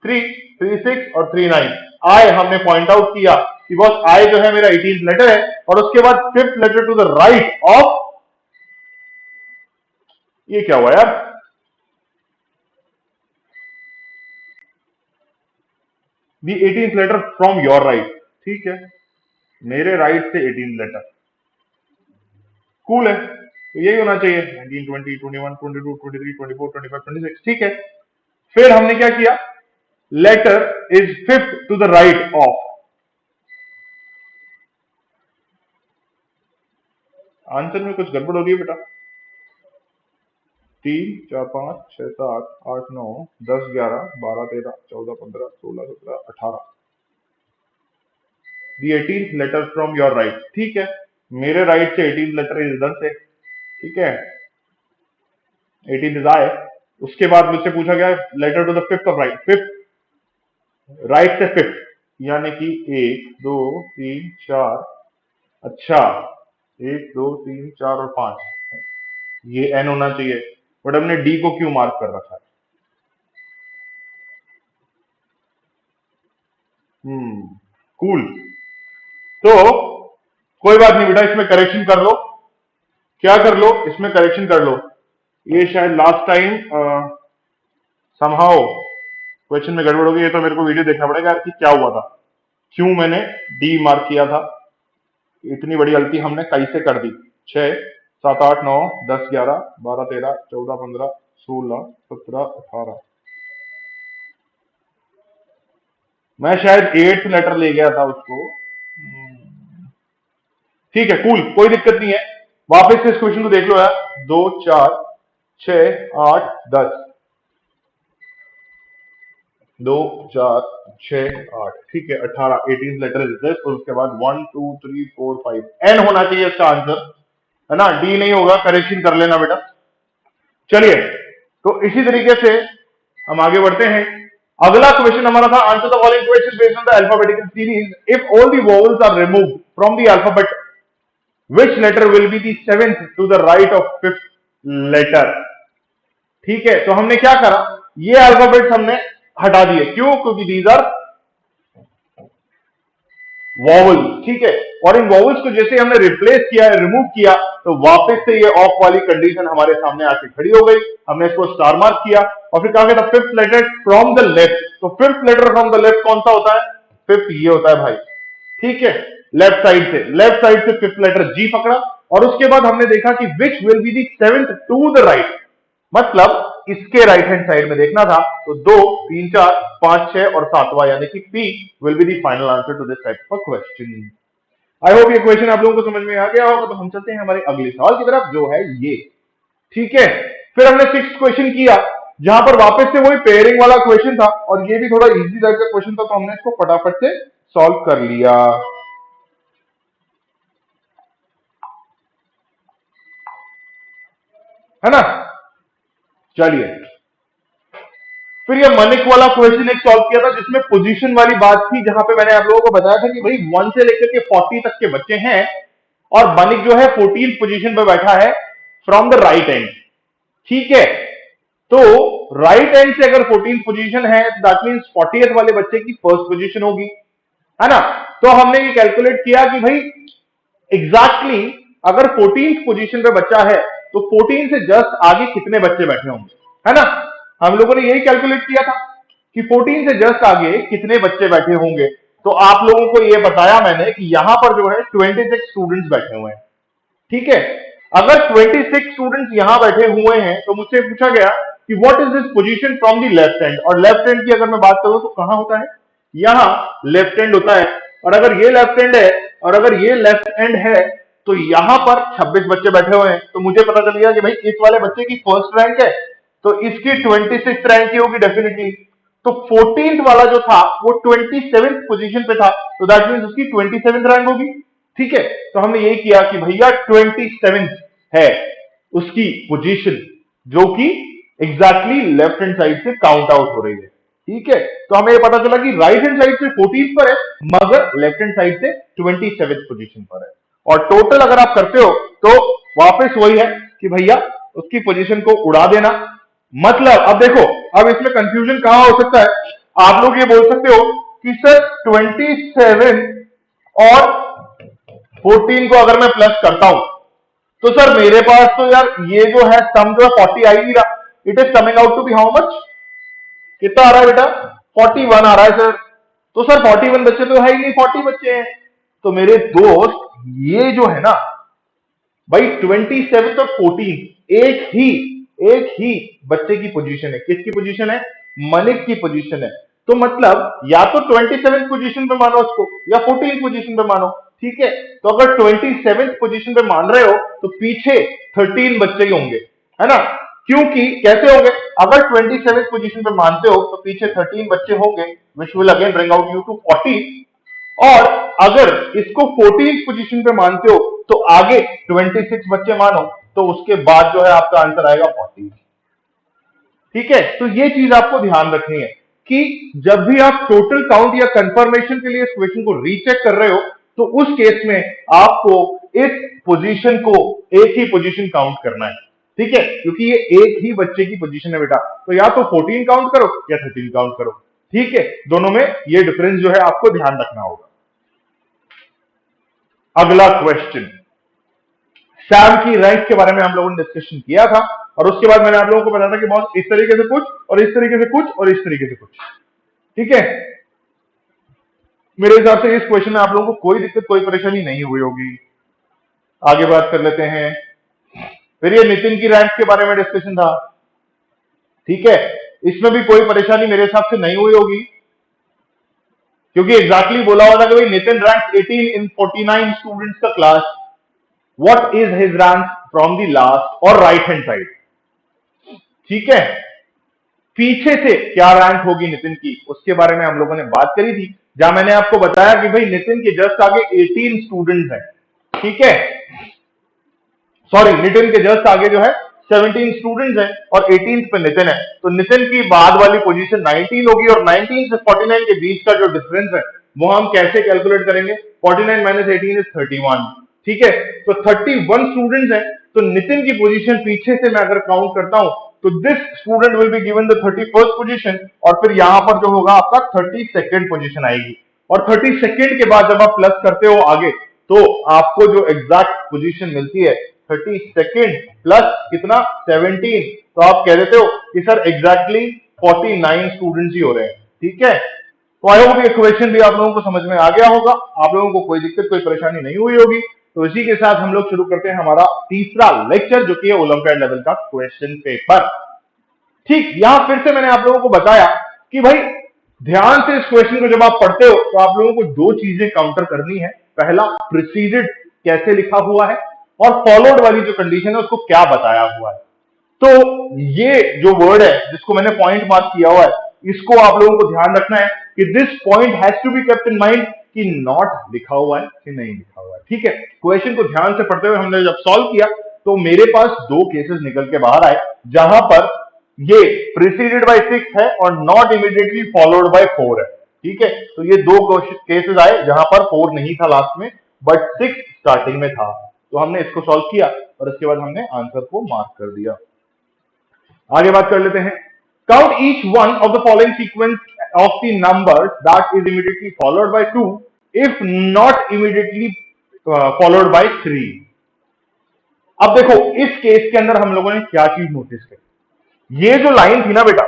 3 3 6 और 3 9 आई हमने पॉइंट आउट किया कि बॉस आई जो है मेरा 18th लेटर है और उसके बाद fifth letter to the right of, ये क्या हुआ यार, the 18th letter from your right, ठीक है, मेरे राइट से 18th लेटर, कूल है, तो यही होना चाहिए 19 20 21 22 23 24 25 26। ठीक है, फिर हमने क्या किया, letter is fifth to the right of, answer में कुछ गड़बड़ हो रही है बेटा, 3 4 5 6 7 8 9 10 11 12 13 14 15 16 17 18 the 18th letter from your right. ठीक है, मेरे राइट से 18th लेटर इज इधर से। ठीक है, 18th इज आई। उसके बाद मुझसे पूछा गया letter to the fifth of right, fifth right से फिफ्थ, यानी कि 1 2 3 4। अच्छा, 1 2 3 4 और 5, ये एन होना चाहिए, बट हमने डी को क्यों मार्क कर रखा है? कूल। तो कोई बात नहीं बेटा, इसमें करेक्शन कर लो। क्या कर लो? इसमें करेक्शन कर लो। ये शायद लास्ट टाइम समहाउ क्वेश्चन में गड़बड़ हो गई है, तो मेरे को वीडियो देखना पड़ेगा यार कि क्या हुआ था, क्यों मैंने डी मार्क किया था। इतनी बड़ी गलती हमने कैसे कर दी? 6 7 8 9 10 11 12 13 14 15 16 17 18। मैं शायद 8th लेटर ले गया था उसको। ठीक है, कूल, कोई दिक्कत नहीं है। वापस से इस क्वेश्चन को देख लो यार। 2 4 6 8 10, 2 4 6 8, ठीक है, 18, 18th लेटर इज दिस। और उसके बाद 1 2 3 4 5, एन होना चाहिए इसका आंसर, है ना? डी नहीं होगा, करेक्शन कर लेना बेटा। चलिए, तो इसी तरीके से हम आगे बढ़ते हैं। अगला क्वेश्चन हमारा था answer the following question based on the alphabetical series if all the vowels are removed from the alphabet which letter will be the seventh to the right of fifth letter. ठीक है, तो हमने क्या करा, ये अल्फाबेट्स हमने हटा दिए। क्यों? क्योंकि दीज आर वॉवल। ठीक है, और इन वॉवल्स को जैसे हमने रिप्लेस किया, रिमूव किया, तो वापस से ये ऑफ वाली कंडीशन हमारे सामने आके खड़ी हो गई। हमने इसको स्टार मार्क किया और फिर कहा गया था fifth letter from the left. तो fifth letter from the left कौन सा होता है? फिफ्थ ये होता है भाई। ठीक है, लेफ्ट साइड से, लेफ्ट साइड से फिफ्थ लेटर जी पकड़ा। और उसके बाद हमने देखा कि which will be the seventh to the right, मतलब इसके राइट हैंड साइड में देखना था। तो 2 3 4 5 6 और 7वां, यानी कि P will be the final answer to this type of question. I hope ये क्वेश्चन आप लोगों को समझ में आ गया होगा। तो हम चलते हैं हमारे अगले सवाल की तरफ, जो है ये। ठीक है, फिर हमने सिक्स्थ क्वेश्चन किया, जहां पर वापस से वही पेयरिंग वाला क्वेश्चन था, और ये भी थोड़ा इजी टाइप का क्वेश्चन था, तो हमने इसको फटाफट से सॉल्व कर लिया, है ना? चलिए, फिर ये मनिक वाला क्वेश्चन एक सॉल्व किया था, जिसमें पोजीशन वाली बात थी, जहां पे मैंने आप लोगों को बताया था कि भाई 1 से लेकर के 40 तक के बच्चे हैं, और मनिक जो है 14th पोजीशन पे बैठा है फ्रॉम द राइट एंड। ठीक है, तो राइट एंड से अगर 14th पोजीशन है, दैट मींस 40th वाले बच्चे की फर्स्ट पोजीशन होगी, है ना? तो हमने ये कैलकुलेट किया कि भाई एग्जैक्टली अगर 14th पोजीशन पे बच्चा है, तो 14 से जस्ट आगे कितने बच्चे बैठे होंगे, है ना? हम लोगों ने यही कैलकुलेट किया था कि 14 से जस्ट आगे कितने बच्चे बैठे होंगे। तो आप लोगों को यह बताया मैंने कि यहां पर जो है 26 स्टूडेंट्स बैठे हुए हैं। ठीक है, अगर 26 स्टूडेंट्स यहां बैठे हुए हैं, तो मुझसे पूछा गया कि what is this position from the left hand. और लेफ्ट हैंड की अगर मैं बात करूं तो कहां होता है? यहां लेफ्ट हैंड होता है। और अगर ये लेफ्ट हैंड है और अगर ये लेफ्ट हैंड है, तो यहां पर 26 बच्चे बैठे हुए हैं। तो मुझे पता चल गया कि भाई इस वाले बच्चे की फर्स्ट रैंक है, तो इसकी 26th रैंक की होगी डेफिनेटली। तो 14th वाला जो था वो 27th पोजीशन पे था, तो दैट मींस उसकी 27th रैंक होगी। ठीक है, तो हमने यही किया कि भैया 27 है उसकी पोजीशन, जो कि एग्जैक्टली लेफ्ट हैंड साइड से काउंट आउट हो रही है। ठीक है, तो हमें ये पता चला कि राइट हैंड साइड से 14th पर है, मगर लेफ्ट हैंड साइड से 27th पोजीशन पर है। और टोटल अगर आप करते हो तो वापस वही है कि भैया उसकी पोजीशन को उड़ा देना। मतलब अब देखो, अब इसमें कंफ्यूजन कहां हो सकता है? आप लोग ये बोल सकते हो कि सर 27 और 14 को अगर मैं प्लस करता हूं, तो सर मेरे पास तो यार ये जो है सम जो है 40 आ ही नहीं रहा। It is coming out to be how much? कितना आ रहा है बेटा? 41 आ रहा है सर। तो सर 41 बच्चे तो है ही नहीं, 40 बच्चे हैं। तो मेरे दोस्त ये जो है ना भाई 27 और 14 एक ही बच्चे की पोजीशन है। किसकी पोजीशन है? मलिक की पोजीशन है। तो मतलब या तो 27 पोजीशन पे मानो उसको, या 14 पोजीशन पे मानो। ठीक है, तो अगर 27 पोजीशन पे मान रहे हो, तो पीछे 13 बच्चे ही होंगे, है ना? क्योंकि कैसे होंगे, अगर 27 पोजीशन पे मानते हो तो पीछे 13 बच्चे होंगे which will again bring out you to 40, और अगर इसको 14 पोजीशन पे मानते हो तो आगे 26 बच्चे मानो, तो उसके बाद जो है आपका आंसर आएगा 40। ठीक है, तो ये चीज आपको ध्यान रखनी है कि जब भी आप टोटल काउंट या कंफर्मेशन के लिए इस क्वेश्चन को रीचेक कर रहे हो तो उस केस में आपको इस पोजीशन को एक ही पोजीशन काउंट करना है। ठीक है, क्योंकि ये एक ही बच्चे की पोजीशन है बेटा, तो या तो 14 काउंट करो या 13 काउंट करो। ठीक है, दोनों में ये डिफरेंस जो है आपको ध्यान रखना होगा। अगला क्वेश्चन, सैम की रैंक के बारे में हम लोगों ने डिस्कशन किया था, और उसके बाद मैंने आप लोगों को बताया था कि बहुत इस तरीके से कुछ और इस तरीके से कुछ और इस तरीके से कुछ। ठीक है, मेरे हिसाब से इस क्वेश्चन में आप लोगों को कोई दिक्कत कोई परेशानी नहीं हुई होगी। आगे बात कर लेते हैं, फिर ये नितिन की रैंक के बारे में डिस्कशन था। ठीक है, इसमें भी कोई परेशानी मेरे हिसाब से नहीं हुई होगी, क्योंकि एग्जैक्टली बोला हुआ था कि भाई नितिन रैंक 18 इन 49 स्टूडेंट्स का class, what is his rank from the last और राइट हैंड साइड। ठीक है, पीछे से क्या रैंक होगी नितिन की, उसके बारे में हम लोगों ने बात करी थी, जहां मैंने आपको बताया कि भाई नितिन के जस्ट आगे 18 स्टूडेंट्स हैं। ठीक है, सॉरी, नितिन के जस्ट आगे जो है 17 स्टूडेंट्स हैं और 18 पे नितिन है, तो नितिन की बाद वाली पोजीशन 19 होगी, और 19 से 49 के बीच का जो डिफरेंस है वो हम कैसे कैलकुलेट करेंगे, 49 माइनस 18 इज 31। ठीक है, तो 31 स्टूडेंट्स हैं, तो नितिन की पोजीशन पीछे से मैं अगर काउंट करता हूं तो this student will be given the 31st position, और फिर यहां पर जो होगा आपका 32nd पोजीशन आएगी, और 32nd के बाद जब आप प्लस करते हो आगे तो आपको जो एग्जैक्ट पोजीशन मिलती है 32nd प्लस कितना 17, तो आप कह देते हो कि सर एग्जैक्टली 49 स्टूडेंट्स ही हो रहे हैं। ठीक है, तो आई होप ये क्वेश्चन भी आप लोगों को समझ में आ गया होगा, आप लोगों को कोई दिक्कत कोई परेशानी नहीं हुई होगी। तो इसी के साथ हम लोग शुरू करते हैं हमारा तीसरा लेक्चर, जो कि है ओलंपियाड लेवल का क्वेश्चन पेपर। ठीक, यहां फिर से मैंने आप लोगों को बताया कि भाई ध्यान से इस क्वेश्चन को जब आप पढ़ते हो तो आप लोगों को दो चीजें काउंटर करनी है। पहला, प्रिसीडेड कैसे लिखा हुआ है, और फॉलोड वाली जो कंडीशन है उसको क्या बताया हुआ है। तो ये जो वर्ड है जिसको मैंने पॉइंट मार्क किया हुआ है, इसको आप लोगों को ध्यान रखना है कि this point has to be kept in mind कि नॉट लिखा हुआ है कि नहीं लिखा हुआ है। ठीक है, क्वेश्चन को ध्यान से पढ़ते हुए हमने जब सॉल्व किया तो मेरे पास दो केसेस निकल के बाहर आए, जहां पर ये प्रिसीडेड बाय 6 है और नॉट इमीडिएटली फॉलोड बाय 4 है। ठीक है, तो ये दो केसेस आए जहां पर 4 नहीं था लास्ट में, बट 6 स्टार्टिंग में था। तो हमने इसको सॉल्व किया और इसके बाद हमने आंसर को मार्क कर दिया। आगे बात कर लेते हैं, count each one of the following sequence of the numbers that is immediately followed by 2 if not immediately followed by 3। अब देखो इस केस के अंदर हम लोगों ने क्या चीज नोटिस की, ये जो लाइन थी ना बेटा,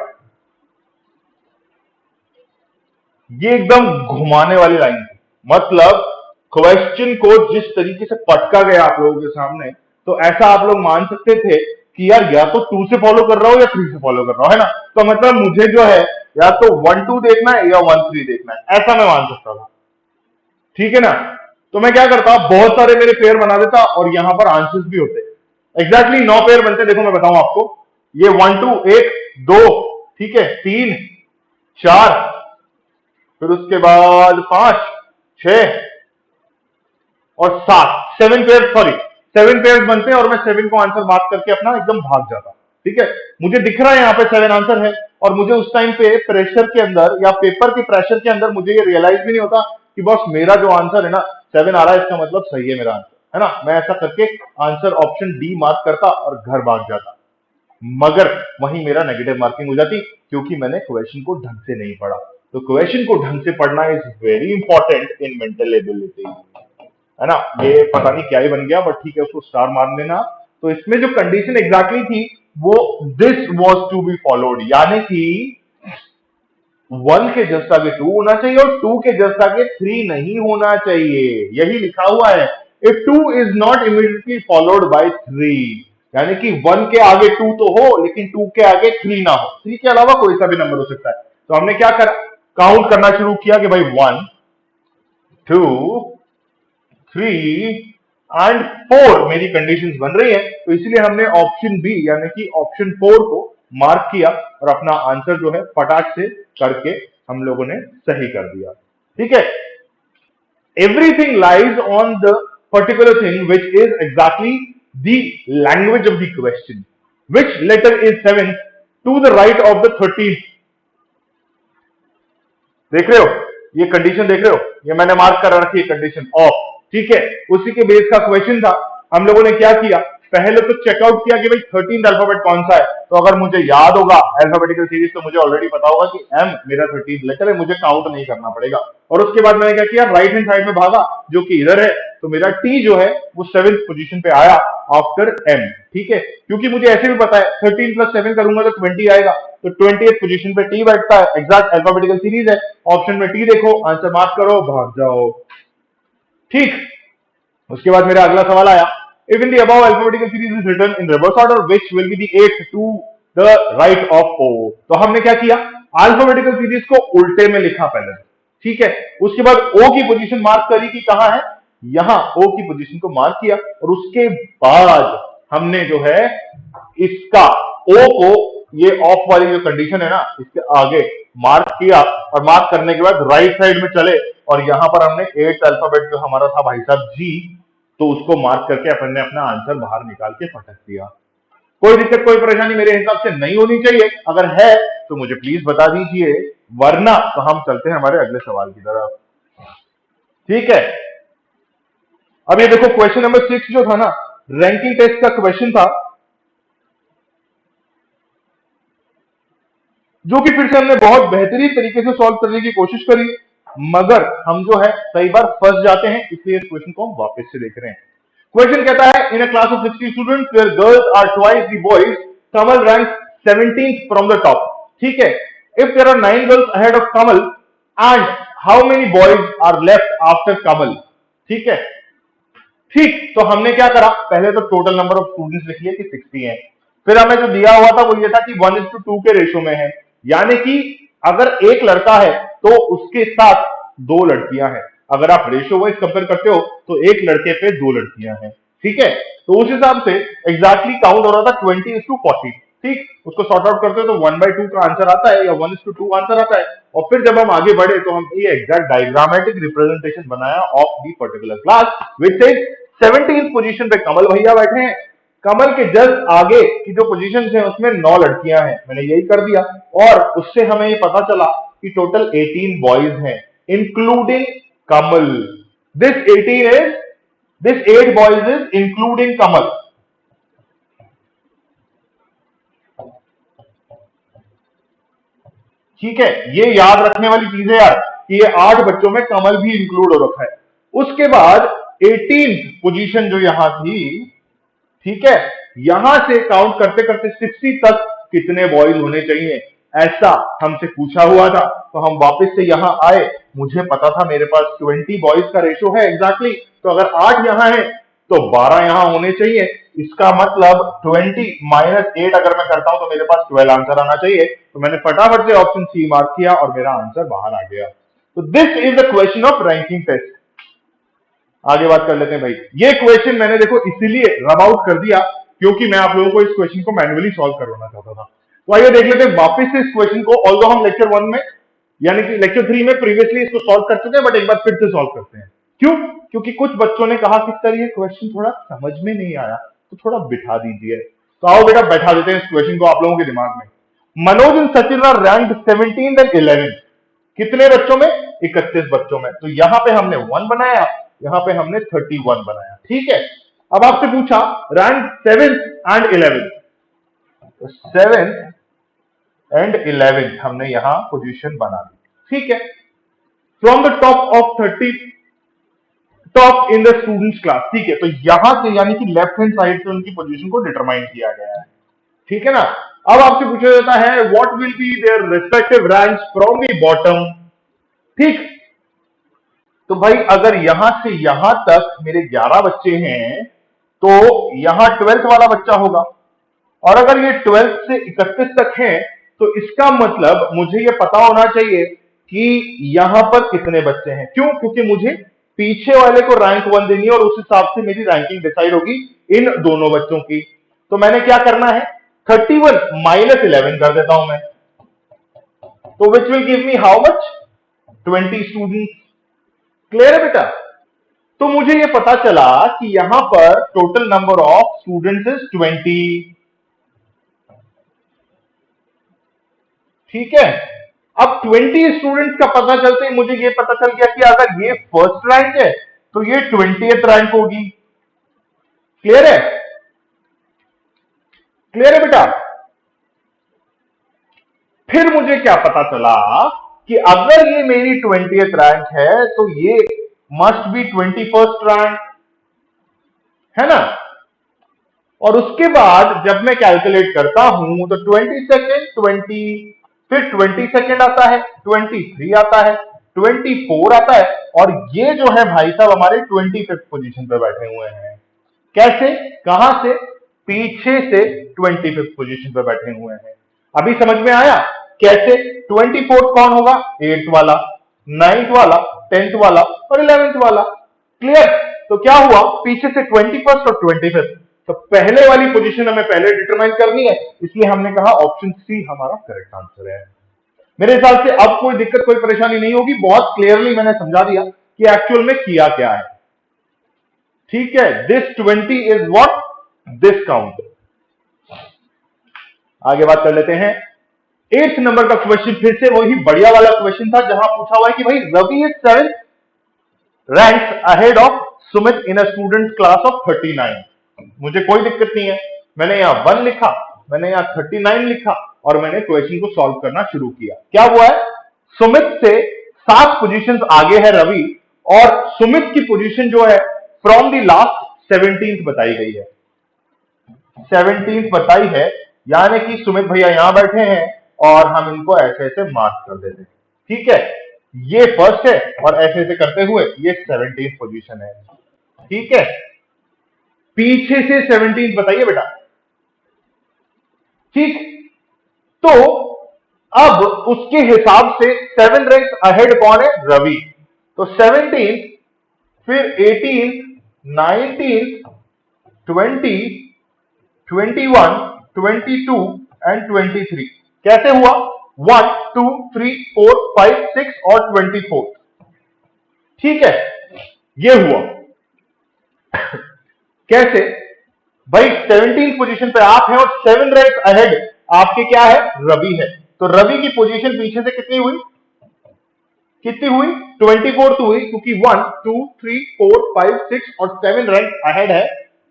ये एकदम घुमाने वाली लाइन थी। मतलब क्वेश्चन को जिस तरीके से पटका गया आप लोगों के सामने, तो ऐसा आप लोग मान सकते थे कि यार या तो 2 से फॉलो कर रहा हूं या 3 से फॉलो कर रहा हूं, है ना। तो मतलब मुझे जो है या तो 1 2 देखना है या 1 3 देखना है, ऐसा मैं मान सकता था। ठीक है ना, तो मैं क्या करता, बहुत सारे मेरे पेयर बना देता और यहां पर आंसर्स भी होते। एग्जैक्टली 9 पेयर बनते। देखो मैं बताऊं आपको, ये 1 2 1 2, ठीक है, 3 4, फिर उसके बाद 5 6 और 7, 7 पेयर, सॉरी 7 पेयर बनते हैं, और मैं 7 को आंसर मार्क करके अपना एकदम भाग जाता। ठीक है, मुझे दिख रहा है यहाँ पे 7 आंसर है, और मुझे उस टाइम पे प्रेशर के अंदर या पेपर के प्रेशर के अंदर मुझे ये रियलाइज भी नहीं होता कि बॉस मेरा जो आंसर है ना 7 आ रहा है, इसका मतलब सही है मेरा आंसर, है ना। मैं ऐसा करके आंसर ऑप्शन डी मार्क करता और घर भाग जाता, मगर वहीं मेरा नेगेटिव मार्किंग हो जाती, क्योंकि मैंने क्वेश्चन को ढंग से नहीं पढ़ा। तो क्वेश्चन को ढंग से पढ़ना is very important in mental ability, है ना। ये पता नहीं क्या ही बन गया, बट ठीक है, उसको स्टार मान लेना। तो इसमें जो कंडीशन एग्जैक्टली थी वो this was to be followed, यानी कि 1 के जस्ट आगे 2 होना चाहिए और 2 के जस्ट आगे 3 नहीं होना चाहिए, यही लिखा हुआ है। If 2 is not immediately followed by 3, यानी कि 1 के आगे 2 तो हो लेकिन 2 के आगे 3 ना हो, 3 के अलावा कोई सा भी नंबर हो सकता है। तो हमने क्या करा, काउंट करना शुरू किया कि भाई 1 2 3 एंड 4 मेरी कंडीशंस बन रही है, तो इसलिए हमने ऑप्शन बी यानी कि ऑप्शन 4 को मार्क किया और अपना आंसर जो है फटाक से करके हम लोगों ने सही कर दिया। ठीक है, everything lies on the particular thing which is exactly the language of the question. Which letter is 7th to the right of the 13th? देख रहे हो, ये कंडीशन देख रहे हो, ये मैंने मार्क कर रखी है कंडीशन ऑफ। ठीक है, उसी के बेस का क्वेश्चन था। हम लोगों ने क्या किया, पहले तो चेकआउट किया कि भाई 13th अल्फाबेट कौन सा है। तो अगर मुझे याद होगा अल्फाबेटिकल सीरीज तो मुझे ऑलरेडी पता होगा कि एम मेरा 13th लेटर है, मुझे काउंट नहीं करना पड़ेगा। और उसके बाद मैंने क्या किया, राइट हैंड साइड में भागा जो कि इधर है, तो मेरा टी जो है वो 7th पोजीशन पे आया आफ्टर एम। ठीक है, क्योंकि मुझे ऐसे भी पता है 13 प्लस 7 करूंगा तो 20 आएगा, तो 20th पोजीशन पे टी बैठता है, एग्जैक्ट अल्फाबेटिकल सीरीज है। ऑप्शन में टी देखो, आंसर मार्क करो, भाग जाओ। ठीक, उसके बाद मेरा अगला सवाल आया, if in the above alphabetical series is written in reverse order which will be the 8th to the right of O। तो हमने क्या किया, अल्फाबेटिकल सीरीज को उल्टे में लिखा पहले। ठीक है, उसके बाद O की पोजीशन मार्क करी कि कहां है, यहां O की पोजीशन को मार्क किया, और उसके बाद हमने जो है इसका O को, ये ऑफ वाली जो कंडीशन है ना, इसके आगे मार्क किया, और मार्क करने के बाद राइट साइड में चले, और यहां पर हमने 8th अल्फाबेट जो हमारा था भाई साहब जी, तो उसको मार्क करके अपन ने अपना आंसर बाहर निकाल के फटक दिया। कोई दिक्कत कोई परेशानी मेरे हिसाब से नहीं होनी चाहिए, अगर है तो मुझे प्लीज बता दीजिए, वरना तो हम चलते हैं हमारे अगले सवाल की तरफ। ठीक है, अब ये देखो क्वेश्चन नंबर 6 जो था ना, रैंकिंग टेस्ट का क्वेश्चन था, जो कि फिर से हमने बहुत बेहतरीन तरीके से सॉल्व करने की कोशिश करी, मगर हम जो है कई बार फंस जाते हैं, इसलिए इस क्वेश्चन को हम वापस से देख रहे हैं। क्वेश्चन कहता है, in a class of 60 students where girls are twice the boys, Kamal rank 17th from the top. ठीक है, if there are 9 girls ahead of Kamal and how many boys are left after Kamal. ठीक है, ठीक, तो हमने क्या करा, पहले तो टोटल नंबर ऑफ स्टूडेंट्स लिख लिए कि 60 है, फिर हमें जो दिया हुआ था वो ये था कि 1:2 के रेशो में है, यानी कि अगर एक लड़का है तो उसके साथ 2 लड़कियां हैं। अगर आप रेशो वाइज कंपेयर करते हो तो एक लड़के पे 2 लड़कियां हैं। ठीक है, तो उस हिसाब से एग्जैक्टली काउंट हो रहा था 20:40। ठीक, उसको सॉर्ट आउट करते हो तो 1/2 का आंसर आता है या 1:2 आंसर आता है। और फिर जब हम आगे बढ़े तो हम ये एग्जैक्ट डायग्रामेटिक रिप्रेजेंटेशन बनाया of the particular class, which is 17th position पे कमल भैया बैठे हैं, कमल के जस्ट आगे की जो पोजीशन है उसमें 9 लड़कियां हैं, मैंने यही कर दिया, और उससे हमें ये पता चला कि टोटल 18 बॉयज हैं including Kamal. This 18 is, this 8 boys is including Kamal. ठीक है, ये याद रखने वाली चीज है यार कि ये 8 बच्चों में कमल भी इंक्लूड हो रखा है। उसके बाद 18th पोजीशन जो यहां थी, ठीक है, यहां से काउंट करते करते 60 तक कितने बॉयज होने चाहिए, ऐसा हमसे पूछा हुआ था। तो हम वापस से यहां आए, मुझे पता था मेरे पास 20 बॉयज का रेशो है एग्जैक्टली, तो अगर 8 यहां है तो 12 यहां होने चाहिए। इसका मतलब 20 माइनस 8 अगर मैं करता हूं तो मेरे पास 12 आंसर आना चाहिए। तो मैंने फटाफट से ऑप्शन सी मार्क किया और मेरा आंसर बाहर आ गया। तो this is the question of ranking test. आगे बात कर लेते हैं भाई, ये क्वेश्चन मैंने देखो इसीलिए रब आउट कर दिया क्योंकि मैं आप लोगों को इस क्वेश्चन को मैन्युअली सॉल्व करवाना चाहता था। तो आइए देख लेते हैं वापस से इस क्वेश्चन को, ऑल्दो हम लेक्चर 1 में यानी कि लेक्चर 3 में प्रीवियसली इसको सॉल्व कर चुके हैं, बट एक बार फिर से सॉल्व करते हैं। क्यों? क्योंकि कुछ बच्चों ने कहा कि सर ये क्वेश्चन थोड़ा समझ में नहीं आया, तो थोड़ा बिठा दीजिए। तो आओ बेटा बैठा देते हैं इस क्वेश्चन को आप लोगों के दिमाग में। Manoj and Sachin are ranked 17th and 11th, कितने बच्चों में? 31 बच्चों में। तो यहां पे हमने 1 बनाया, यहां पे हमने 31 बनाया। ठीक है, अब आपसे पूछा रैंक 7th एंड 11th, तो 7th एंड 11th हमने यहां पोजीशन बना दी। ठीक है, from the top of 30 top in the students class. ठीक है, तो यहां से यानी कि लेफ्ट हैंड साइड से उनकी पोजीशन को डिटरमाइन किया गया है। ठीक है ना, अब आपसे पूछा जाता है what will be their respective ranks from the bottom. ठीक, तो भाई अगर यहां से यहां तक मेरे 11 बच्चे हैं तो यहां 12th वाला बच्चा होगा, और अगर ये 12th से 31 तक है तो इसका मतलब मुझे ये पता होना चाहिए कि यहां पर कितने बच्चे हैं। क्यों? क्योंकि मुझे पीछे वाले को रैंक 1 देनी है और उस हिसाब से मेरी रैंकिंग डिसाइड होगी इन दोनों बच्चों की। तो मैंने क्या करना है, 31 माइनस 11 कर देता हूं मैं, तो which will give me how much, 20 student. Clear है बेटा? तो मुझे ये पता चला कि यहां पर total number of students is 20। ठीक है, अब 20 स्टूडेंट्स का पता चलते ही मुझे ये पता चल गया कि अगर ये फर्स्ट रैंक है तो ये 20th रैंक होगी। क्लियर है? क्लियर है बेटा? फिर मुझे क्या पता चला कि अगर ये मेरी 20th रैंक है तो ये मस्ट बी 21st रैंक, है ना? और उसके बाद जब मैं कैलकुलेट करता हूं तो 22nd 20, फिर 22nd आता है, 23 आता है, 24 आता है, और ये जो है भाई साहब हमारे 25th पोजीशन पे बैठे हुए हैं। कैसे, कहां से? पीछे से 25th पोजीशन पे बैठे हुए हैं। अभी समझ में आया कैसे? 24 कौन होगा? 8th वाला, 9th वाला, 10th वाला और 11th वाला। क्लियर? तो क्या हुआ, पीछे से 21st और 25th, तो पहले वाली पोजीशन हमें पहले डिटरमाइन करनी है, इसलिए हमने कहा ऑप्शन सी हमारा करेक्ट आंसर है। मेरे हिसाब से अब कोई दिक्कत, कोई परेशानी नहीं होगी, बहुत क्लियरली मैंने समझा दिया कि एक्चुअल में किया क्या है। ठीक है, this 20 is what, this count. आगे बात कर लेते हैं 8th नंबर का क्वेश्चन, फिर से वही बढ़िया वाला क्वेश्चन था जहां पूछा हुआ है कि भाई Ravi is 7th rank ahead of Sumit in a student class of 39। मुझे कोई दिक्कत नहीं है, मैंने यहां 1 लिखा, मैंने यहां 39 लिखा और मैंने क्वेश्चन को सॉल्व करना शुरू किया। क्या हुआ है, सुमित से 7 पोजीशंस आगे है रवि, और सुमित की पोजीशन जो है फ्रॉम द लास्ट 17th बताई गई है, 17th बताई है, यानी कि सुमित भैया यहां बैठे हैं और हम इनको ऐसे ऐसे मार्क कर देते हैं। ठीक है, ये फर्स्ट है और ऐसे ऐसे करते हुए ये 17th पोजीशन है। ठीक है, पीछे से 17th बताइए बेटा। ठीक, तो अब उसके हिसाब से 7 रैंक अहेड कौन है? रवि। तो 17th, फिर 18th, 19th, 20, 21, 22 एंड 23। कैसे हुआ? 1, 2, 3, 4, 5, 6 और 24। ठीक है, ये हुआ। कैसे भाई, 17th पोजीशन पे आप हैं और 7 रैंक अहेड आपके क्या है? रवि है। तो रवि की पोजीशन पीछे से कितनी हुई? कितनी हुई? 24 हुई, क्योंकि 1, 2, 3, 4, 5, 6 और 7 रैंक अहेड है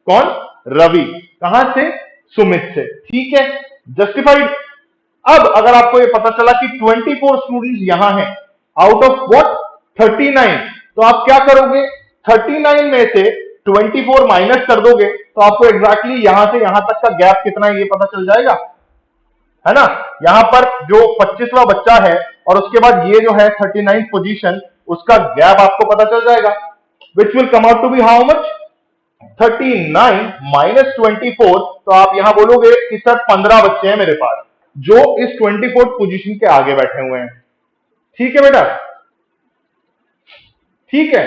कौन? रवि। कहां से? सुमित से। ठीक है, जस्टिफाइड। अब अगर आपको यह पता चला कि 24 स्टूडेंट्स यहां हैं आउट ऑफ व्हाट, 39, तो आप क्या करोगे? 39 में से 24 माइनस कर दोगे तो आपको एग्जैक्टली यहां से यहां तक का गैप कितना है ये पता चल जाएगा, है ना? यहां पर जो 25वां बच्चा है और उसके बाद ये जो है 39th पोजीशन, उसका गैप आपको पता चल जाएगा, which will come out to be how much, 39 minus 24। तो आप यहां बोलोगे कि सर 15 बच्चे हैं मेरे पास जो इस 24th पोजीशन के आगे बैठे हुए हैं। ठीक है बेटा? ठीक है,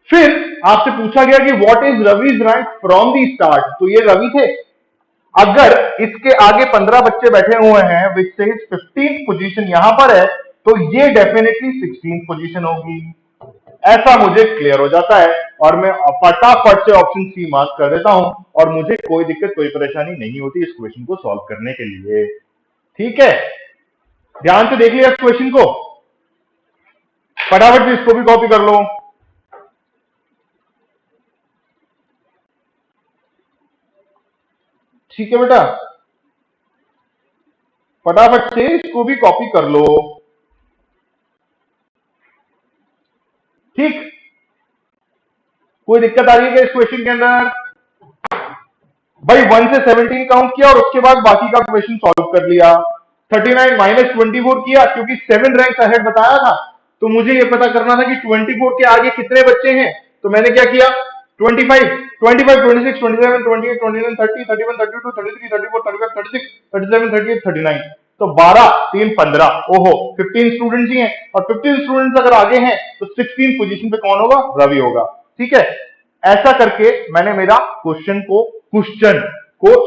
फिर आपसे पूछा गया कि what is Ravi's rank from the start, तो ये रवि थे। अगर इसके आगे 15 बच्चे बैठे हुए हैं विच से 15th पोजीशन यहां पर है, तो ये डेफिनेटली 16th पोजीशन होगी। ऐसा मुझे क्लियर हो जाता है और मैं फटाफट से ऑप्शन सी मार्क कर देता हूं और मुझे कोई दिक्कत, कोई परेशानी नहीं होती इस क्वेश्चन को सॉल्व करने के लिए। ठीक है, ध्यान से देख लिया इस क्वेश्चन को, फटाफट से इसको भी कॉपी कर लो। ठीक है बेटा, फटाफट से इसको भी कॉपी कर लो। ठीक, कोई दिक्कत आ रही है क्या इस क्वेश्चन के अंदर? भाई 1 से 17 काउंट किया और उसके बाद बाकी का क्वेश्चन सॉल्व कर लिया। 39 माइनस 24 किया, क्योंकि 7 रैंक अहेड बताया था, तो मुझे ये पता करना था कि 24 के आगे कितने बच्चे हैं। तो मैंने क्या किया, 25, 25, 26, 27, 28, 29, 30, 31, 32, 33, 34, 35, 36, 37, 38, 39। तो 12 3 15, ओहो 15 स्टूडेंट्स ही हैं, और 15 स्टूडेंट्स अगर आगे हैं तो 16 पोजीशन पे कौन होगा? रवि होगा। ठीक है, ऐसा करके मैंने मेरा क्वेश्चन को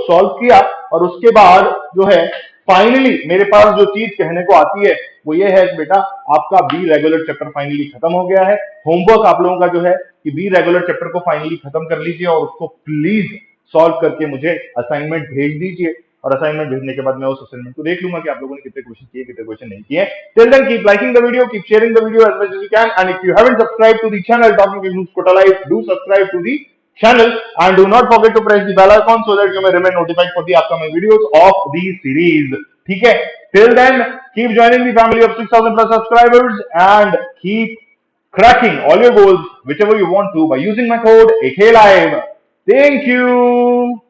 सॉल्व किया, और उसके बाद जो है फाइनली मेरे पास जो चीज कहने को आती है वो ये है कि बेटा आपका बी रेगुलर चैप्टर फाइनली खत्म हो गया है। होमवर्क आप लोगों का जो है कि बी रेगुलर चैप्टर को फाइनली खत्म कर लीजिए और उसको प्लीज सॉल्व करके मुझे असाइनमेंट भेज दीजिए, और असाइनमेंट भेजने के बाद मैं उस असाइनमेंट को देख लूंगा कि आप लोगों ने कितने क्वेश्चन किए, कितने क्वेश्चन नहीं किए। Till then keep liking the video, keep sharing the video as much as you can, and if you haven't subscribe to the channel talking with Koota Life, do subscribe to the channel and do not forget to press the bell icon so that you may remain notified for the upcoming videos of the series. ठीक है, till then keep joining the family of 6,000 plus subscribers and keep cracking all your goals whichever you want to by using my code AKLive. Thank you.